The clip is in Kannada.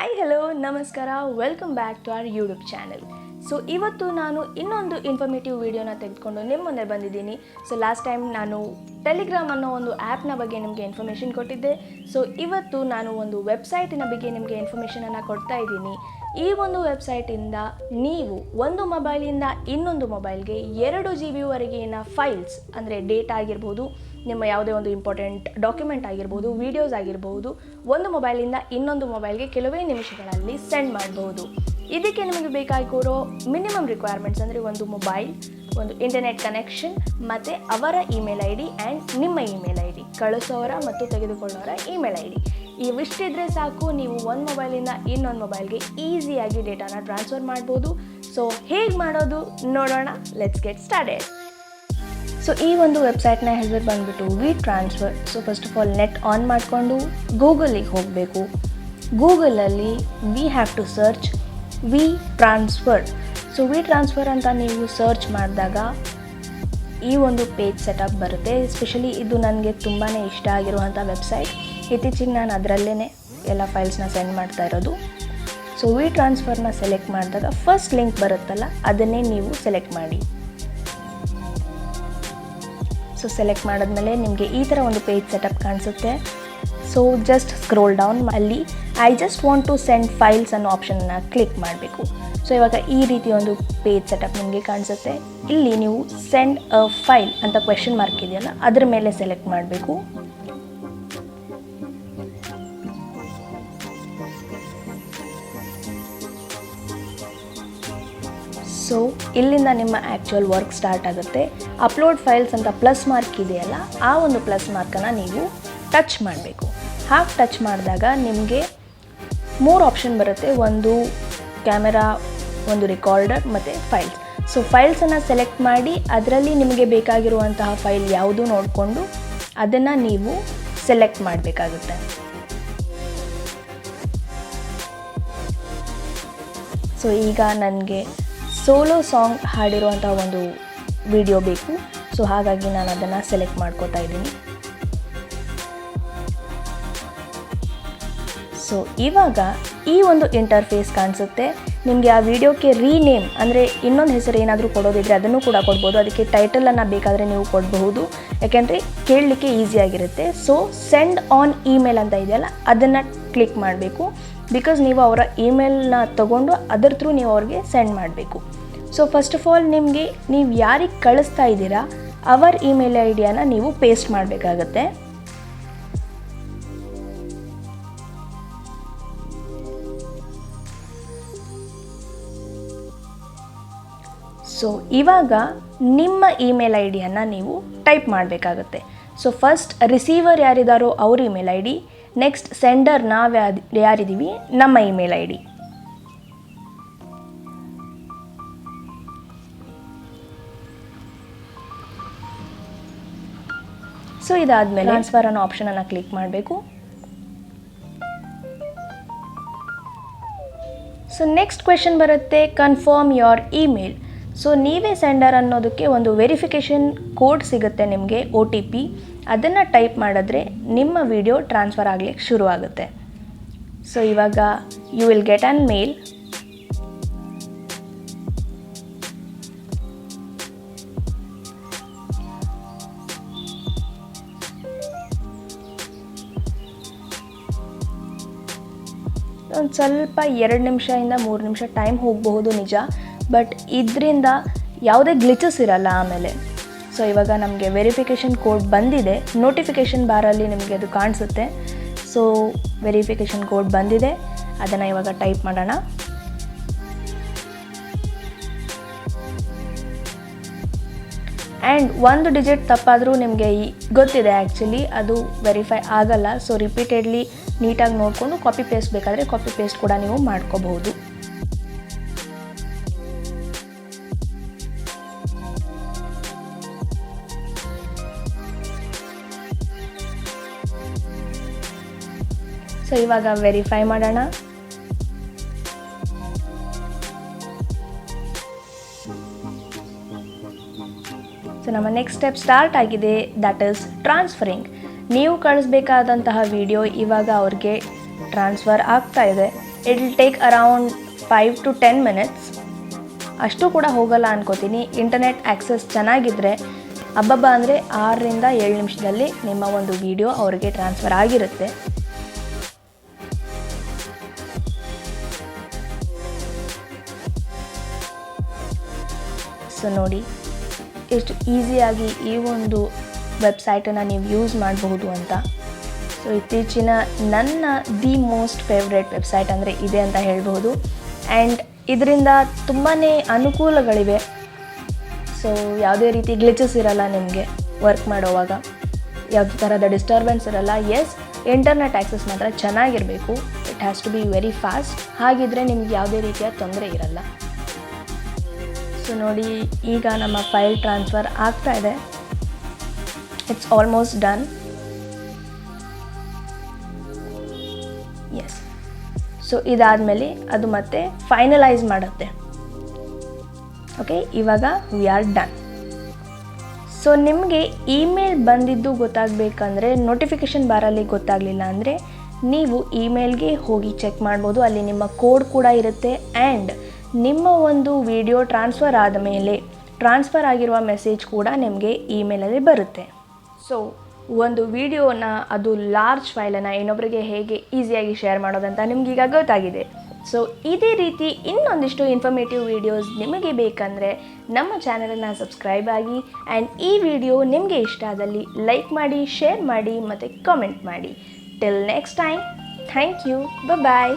ಹಾಯ್ ಹಲೋ ನಮಸ್ಕಾರ, welcome back to our YouTube channel. So ಇವತ್ತು ನಾನು ಇನ್ನೊಂದು ಇನ್ಫಾರ್ಮೇಟಿವ್ ವಿಡಿಯೋನ ತೆಗೆದುಕೊಂಡು ನಿಮ್ಮ ಮುಂದೆ ಬಂದಿದ್ದೀನಿ. ಸೊ ಲಾಸ್ಟ್ ಟೈಮ್ ನಾನು ಟೆಲಿಗ್ರಾಮ್ ಅನ್ನೋ ಒಂದು ಆ್ಯಪ್ನ ಬಗ್ಗೆ ನಿಮಗೆ ಇನ್ಫಾರ್ಮೇಷನ್ ಕೊಟ್ಟಿದ್ದೆ. ಸೊ ಇವತ್ತು ನಾನು ಒಂದು ವೆಬ್ಸೈಟಿನ ಬಗ್ಗೆ ನಿಮಗೆ ಇನ್ಫಾರ್ಮೇಷನನ್ನು ಕೊಡ್ತಾ ಇದ್ದೀನಿ. ಈ ಒಂದು ವೆಬ್ಸೈಟಿಂದ ನೀವು ಒಂದು ಮೊಬೈಲಿಂದ ಇನ್ನೊಂದು ಮೊಬೈಲ್ಗೆ 2 GB ವರೆಗಿನ ಫೈಲ್ಸ್ ಅಂದರೆ ಡೇಟಾ ಆಗಿರ್ಬೋದು, ನಿಮ್ಮ ಯಾವುದೇ ಒಂದು ಇಂಪಾರ್ಟೆಂಟ್ ಡಾಕ್ಯುಮೆಂಟ್ ಆಗಿರ್ಬೋದು, ವೀಡಿಯೋಸ್ ಆಗಿರ್ಬೋದು, ಒಂದು ಮೊಬೈಲಿಂದ ಇನ್ನೊಂದು ಮೊಬೈಲ್ಗೆ ಕೆಲವೇ ನಿಮಿಷಗಳಲ್ಲಿ ಸೆಂಡ್ ಮಾಡ್ಬೋದು. ಇದಕ್ಕೆ ನಿಮಗೆ ಬೇಕಾಗಿರೋ ಮಿನಿಮಮ್ ರಿಕ್ವೈರ್ಮೆಂಟ್ಸ್ ಅಂದರೆ ಒಂದು ಮೊಬೈಲ್, ಒಂದು ಇಂಟರ್ನೆಟ್ ಕನೆಕ್ಷನ್ ಮತ್ತು ಅವರ ಇಮೇಲ್ ಐ ಡಿ ಆ್ಯಂಡ್ ನಿಮ್ಮ ಇಮೇಲ್ ಐ ಡಿ, ಕಳಿಸೋರ ಮತ್ತು ತೆಗೆದುಕೊಳ್ಳೋರ ಇಮೇಲ್ ಐ ಡಿ. ಇವಿಷ್ಟಿದ್ರೆ ಸಾಕು, ನೀವು ಒಂದು ಮೊಬೈಲಿಂದ ಇನ್ನೊಂದು ಮೊಬೈಲ್ಗೆ ಈಸಿಯಾಗಿ ಡೇಟಾನ ಟ್ರಾನ್ಸ್ಫರ್ ಮಾಡ್ಬೋದು. ಸೊ ಹೇಗೆ ಮಾಡೋದು ನೋಡೋಣ, ಲೆಟ್ಸ್ ಗೆಟ್ ಸ್ಟಾರ್ಟೆಡ್. ಸೊ ಈ ಒಂದು ವೆಬ್ಸೈಟ್ನ ಹೆಸರು ಬಂದುಬಿಟ್ಟು WeTransfer. So first of all net on ಮಾಡಿಕೊಂಡು ಗೂಗಲಿಗೆ ಹೋಗಬೇಕು. ಗೂಗಲಲ್ಲಿ we have to search WeTransfer. So WeTransfer ಅಂತ ನೀವು ಸರ್ಚ್ ಮಾಡಿದಾಗ ಈ ಒಂದು ಪೇಜ್ ಸೆಟಪ್ ಬರುತ್ತೆ. ಎಸ್ಪೆಷಲಿ ಇದು ನನಗೆ ತುಂಬಾ ಇಷ್ಟ ಆಗಿರುವಂಥ ವೆಬ್ಸೈಟ್. ಇತ್ತೀಚೆಗೆ ನಾನು ಅದರಲ್ಲೇ ಎಲ್ಲ ಫೈಲ್ಸ್ನ ಸೆಂಡ್ ಮಾಡ್ತಾ ಇರೋದು. ಸೊ ವಿ ಟ್ರಾನ್ಸ್ಫರ್ನ ಸೆಲೆಕ್ಟ್ ಮಾಡಿದಾಗ ಫಸ್ಟ್ ಲಿಂಕ್ ಬರುತ್ತಲ್ಲ, ಅದನ್ನೇ ನೀವು ಸೆಲೆಕ್ಟ್ ಮಾಡಿ. ಸೊ ಸೆಲೆಕ್ಟ್ ಮಾಡಿದ್ಮೇಲೆ ನಿಮಗೆ ಈ ಥರ ಒಂದು ಪೇಜ್ ಸೆಟಪ್ ಕಾಣಿಸುತ್ತೆ. ಸೊ ಜಸ್ಟ್ ಸ್ಕ್ರೋಲ್ ಡೌನ್, ಅಲ್ಲಿ I just want to send files ಅನ್ನೋ ಆಪ್ಷನ್ನ ಕ್ಲಿಕ್ ಮಾಡಬೇಕು. ಸೊ ಇವಾಗ ಈ ರೀತಿ ಒಂದು ಪೇಜ್ ಸೆಟಪ್ ನಿಮಗೆ ಕಾಣಿಸುತ್ತೆ. ಇಲ್ಲಿ ನೀವು ಸೆಂಡ್ ಅ ಫೈಲ್ ಅಂತ ಕ್ವೆಶ್ಚನ್ ಮಾರ್ಕ್ ಇದೆಯಲ್ಲ, ಅದ್ರ ಮೇಲೆ ಸೆಲೆಕ್ಟ್ ಮಾಡಬೇಕು. ಸೊ ಇಲ್ಲಿಂದ ನಿಮ್ಮ ಆ್ಯಕ್ಚುಯಲ್ ವರ್ಕ್ ಸ್ಟಾರ್ಟ್ ಆಗುತ್ತೆ. ಅಪ್ಲೋಡ್ ಫೈಲ್ಸ್ ಅಂತ ಪ್ಲಸ್ ಮಾರ್ಕ್ ಇದೆಯಲ್ಲ, ಆ ಒಂದು ಪ್ಲಸ್ ಮಾರ್ಕನ್ನು ನೀವು ಟಚ್ ಮಾಡಬೇಕು. ಹಾಗೆ ಟಚ್ ಮಾಡಿದಾಗ ನಿಮಗೆ 3 ಆಪ್ಷನ್ ಬರುತ್ತೆ. ಒಂದು ಕ್ಯಾಮೆರಾ, ಒಂದು ರೆಕಾರ್ಡರ್ ಮತ್ತು ಫೈಲ್ಸ್. ಸೊ ಫೈಲ್ಸನ್ನು ಸೆಲೆಕ್ಟ್ ಮಾಡಿ ಅದರಲ್ಲಿ ನಿಮಗೆ ಬೇಕಾಗಿರುವಂತಹ ಫೈಲ್ ಯಾವುದು ನೋಡಿಕೊಂಡು ಅದನ್ನು ನೀವು ಸೆಲೆಕ್ಟ್ ಮಾಡಬೇಕಾಗುತ್ತೆ. ಸೊ ಈಗ ನನಗೆ ಸೋಲೋ ಸಾಂಗ್ ಹಾಡಿರುವಂಥ ಒಂದು ವಿಡಿಯೋ ಬೇಕು. ಸೊ ಹಾಗಾಗಿ ನಾನು ಅದನ್ನು ಸೆಲೆಕ್ಟ್ ಮಾಡ್ಕೋತಾ ಇದ್ದೀನಿ. ಸೊ ಇವಾಗ ಈ ಒಂದು ಇಂಟರ್ಫೇಸ್ ಕಾಣಿಸುತ್ತೆ. ನಿಮಗೆ ಆ ವಿಡಿಯೋಕ್ಕೆ ರೀನೇಮ್ ಅಂದರೆ ಇನ್ನೊಂದು ಹೆಸರು ಏನಾದರೂ ಕೊಡೋದಿದ್ರೆ ಅದನ್ನು ಕೂಡ ಕೊಡ್ಬೋದು. ಅದಕ್ಕೆ ಟೈಟಲನ್ನು ಬೇಕಾದರೆ ನೀವು ಕೊಡಬಹುದು, ಯಾಕೆಂದರೆ ಕೇಳಲಿಕ್ಕೆ ಈಸಿಯಾಗಿರುತ್ತೆ. ಸೊ ಸೆಂಡ್ ಆನ್ ಇಮೇಲ್ ಅಂತ ಇದೆಯಲ್ಲ, ಅದನ್ನು ಕ್ಲಿಕ್ ಮಾಡಬೇಕು. ಬಿಕಾಸ್ ನೀವು ಅವರ ಇಮೇಲ್ನ ತೊಗೊಂಡು ಅದರ ಥ್ರೂ ನೀವು ಅವ್ರಿಗೆ ಸೆಂಡ್ ಮಾಡಬೇಕು. ಸೊ ಫಸ್ಟ್ ಆಫ್ ಆಲ್ ನಿಮಗೆ ನೀವು ಯಾರಿಗೆ ಕಳಿಸ್ತಾ ಇದ್ದೀರಾ ಅವರ ಇಮೇಲ್ ಐ ಡಿಯನ್ನು ನೀವು ಪೇಸ್ಟ್ ಮಾಡಬೇಕಾಗತ್ತೆ. ಸೊ ಇವಾಗ ನಿಮ್ಮ ಇಮೇಲ್ ಐ ಡಿಯನ್ನು ನೀವು ಟೈಪ್ ಮಾಡಬೇಕಾಗತ್ತೆ. ಸೊ ಫಸ್ಟ್ ರಿಸೀವರ್ ಯಾರಿದ್ದಾರೋ ಅವ್ರ email I D, next sender ನಾವು ಯಾರಿದ್ದೀವಿ ನಮ್ಮ ಇಮೇಲ್ ಐ ಡಿ. ಸೊ ಇದಾದಮೇಲೆ ಟ್ರಾನ್ಸ್ಫರ್ ಅನ್ನೋ ಆಪ್ಷನನ್ನು ಕ್ಲಿಕ್ ಮಾಡಬೇಕು. ಸೊ ನೆಕ್ಸ್ಟ್ ಕ್ವೆಶನ್ ಬರುತ್ತೆ, ಕನ್ಫರ್ಮ್ ಯೋರ್ ಇಮೇಲ್. ಸೊ ನೀವೇ ಸೆಂಡರ್ ಅನ್ನೋದಕ್ಕೆ ಒಂದು ವೆರಿಫಿಕೇಷನ್ ಕೋಡ್ ಸಿಗುತ್ತೆ ನಿಮಗೆ, OTP. ಅದನ್ನು ಟೈಪ್ ಮಾಡಿದ್ರೆ ನಿಮ್ಮ ವಿಡಿಯೋ ಟ್ರಾನ್ಸ್ಫರ್ ಆಗಲಿಕ್ಕೆ ಶುರುವಾಗುತ್ತೆ. ಸೊ ಇವಾಗ ಯು ವಿಲ್ ಗೆಟ್ ಅನ್ ಮೇಲ್. ಒಂದು ಸ್ವಲ್ಪ 2 ನಿಮಿಷದಿಂದ 3 ನಿಮಿಷ ಟೈಮ್ ಹೋಗಬಹುದು ನಿಜ, ಬಟ್ ಇದರಿಂದ ಯಾವುದೇ ಗ್ಲಿಚಸ್ ಇರಲ್ಲ ಆಮೇಲೆ. ಸೊ ಇವಾಗ ನಮಗೆ ವೆರಿಫಿಕೇಷನ್ ಕೋಡ್ ಬಂದಿದೆ. ನೋಟಿಫಿಕೇಷನ್ ಬಾರಲ್ಲಿ ನಿಮಗೆ ಅದು ಕಾಣಿಸುತ್ತೆ. ಸೊ ವೆರಿಫಿಕೇಷನ್ ಕೋಡ್ ಬಂದಿದೆ, ಅದನ್ನು ಇವಾಗ ಟೈಪ್ ಮಾಡೋಣ. ಆ್ಯಂಡ್ 1 ಡಿಜಿಟ್ ತಪ್ಪಾದರೂ ನಿಮಗೆ ಗೊತ್ತಿದೆ ಆ್ಯಕ್ಚುಲಿ ಅದು ವೆರಿಫೈ ಆಗಲ್ಲ. ಸೊ ರಿಪೀಟೆಡ್ಲಿ ನೀಟಾಗಿ ನೋಡಿಕೊಂಡು ಕಾಪಿ ಪೇಸ್ಟ್ ಬೇಕಾದರೆ ಕಾಪಿ ಪೇಸ್ಟ್ ಕೂಡ ನೀವು ಮಾಡ್ಕೋಬಹುದು. ಸೊ ಇವಾಗ ವೆರಿಫೈ ಮಾಡೋಣ. ಸೊ ನಮ್ಮ ನೆಕ್ಸ್ಟ್ ಸ್ಟೆಪ್ ಸ್ಟಾರ್ಟ್ ಆಗಿದೆ, ದಟ್ ಈಸ್ ಟ್ರಾನ್ಸ್ಫರಿಂಗ್. ನೀವು ಕಳಿಸ್ಬೇಕಾದಂತಹ ವಿಡಿಯೋ ಇವಾಗ ಅವ್ರಿಗೆ ಟ್ರಾನ್ಸ್ಫರ್ ಆಗ್ತಾ ಇದೆ. It will take around 5 to 10 minutes. ಅಷ್ಟು ಕೂಡ ಹೋಗಲ್ಲ ಅನ್ಕೋತೀನಿ. ಇಂಟರ್ನೆಟ್ ಆ್ಯಕ್ಸೆಸ್ ಚೆನ್ನಾಗಿದ್ದರೆ ಅಬ್ಬಬ್ಬ ಅಂದರೆ 6ರಿಂದ 7 ನಿಮಿಷದಲ್ಲಿ ನಿಮ್ಮ ಒಂದು ವಿಡಿಯೋ ಅವರಿಗೆ ಟ್ರಾನ್ಸ್ಫರ್ ಆಗಿರುತ್ತೆ. ಸೊ ನೋಡಿ ಎಷ್ಟು ಈಸಿಯಾಗಿ ಈ ಒಂದು ವೆಬ್ಸೈಟನ್ನು ನೀವು ಯೂಸ್ ಮಾಡಬಹುದು ಅಂತ. ಸೊ ಇತ್ತೀಚಿನ ನನ್ನ ದಿ ಮೋಸ್ಟ್ ಫೇವ್ರೆಟ್ ವೆಬ್ಸೈಟ್ ಅಂದರೆ ಇದೆ ಅಂತ ಹೇಳ್ಬೋದು. ಆ್ಯಂಡ್ ಇದರಿಂದ ತುಂಬಾ ಅನುಕೂಲಗಳಿವೆ. ಸೊ ಯಾವುದೇ ರೀತಿ ಗ್ಲಿಚಸ್ ಇರಲ್ಲ ನಿಮಗೆ ವರ್ಕ್ ಮಾಡೋವಾಗ, ಯಾವುದೇ ಥರದ ಡಿಸ್ಟರ್ಬೆನ್ಸ್ ಇರಲ್ಲ. ಎಸ್, ಇಂಟರ್ನೆಟ್ ಆ್ಯಕ್ಸೆಸ್ ಮಾತ್ರ ಚೆನ್ನಾಗಿರಬೇಕು. It has to be very fast. ಹಾಗಿದ್ರೆ ನಿಮ್ಗೆ ಯಾವುದೇ ರೀತಿಯ ತೊಂದರೆ ಇರಲ್ಲ. ಸೊ ನೋಡಿ, ಈಗ ನಮ್ಮ ಫೈಲ್ ಟ್ರಾನ್ಸ್ಫರ್ ಆಗ್ತಾ ಇದೆ. It's almost done. Yes. So ಇದಾದಮೇಲೆ ಅದು ಮತ್ತೆ ಫೈನಲೈಸ್ ಮಾಡುತ್ತೆ. ಓಕೆ, ಇವಾಗ ವಿ ಆರ್ ಡನ್. ಸೊ ನಿಮಗೆ ಇಮೇಲ್ ಬಂದಿದ್ದು ಗೊತ್ತಾಗಬೇಕಂದ್ರೆ, ನೋಟಿಫಿಕೇಷನ್ ಬಾರಲ್ಲಿ ಗೊತ್ತಾಗಲಿಲ್ಲ ಅಂದರೆ ನೀವು ಇಮೇಲ್ಗೆ ಹೋಗಿ ಚೆಕ್ ಮಾಡ್ಬೋದು. ಅಲ್ಲಿ ನಿಮ್ಮ ಕೋಡ್ ಕೂಡ ಇರುತ್ತೆ. ಆ್ಯಂಡ್ ನಿಮ್ಮ ಒಂದು ವಿಡಿಯೋ ಟ್ರಾನ್ಸ್ಫರ್ ಆದ ಮೇಲೆ ಟ್ರಾನ್ಸ್ಫರ್ ಆಗಿರುವ ಮೆಸೇಜ್ ಕೂಡ ನಿಮಗೆ ಇಮೇಲಲ್ಲಿ ಬರುತ್ತೆ. ಸೊ ಒಂದು ವಿಡಿಯೋನ, ಅದು ಲಾರ್ಜ್ ಫೈಲನ್ನು ಇನ್ನೊಬ್ಬರಿಗೆ ಹೇಗೆ ಈಸಿಯಾಗಿ ಶೇರ್ ಮಾಡೋದಂತ ನಿಮಗೀಗ ಗೊತ್ತಾಗಿದೆ. ಸೊ ಇದೇ ರೀತಿ ಇನ್ನೊಂದಿಷ್ಟು ಇನ್ಫಾರ್ಮೇಟಿವ್ ವೀಡಿಯೋಸ್ ನಿಮಗೆ ಬೇಕಂದರೆ ನಮ್ಮ ಚಾನಲನ್ನು ಸಬ್ಸ್ಕ್ರೈಬ್ ಆಗಿ. ಆ್ಯಂಡ್ ಈ ವಿಡಿಯೋ ನಿಮಗೆ ಇಷ್ಟ ಆದಲ್ಲಿ ಲೈಕ್ ಮಾಡಿ, ಶೇರ್ ಮಾಡಿ ಮತ್ತು ಕಾಮೆಂಟ್ ಮಾಡಿ. Till next time, thank you, bye.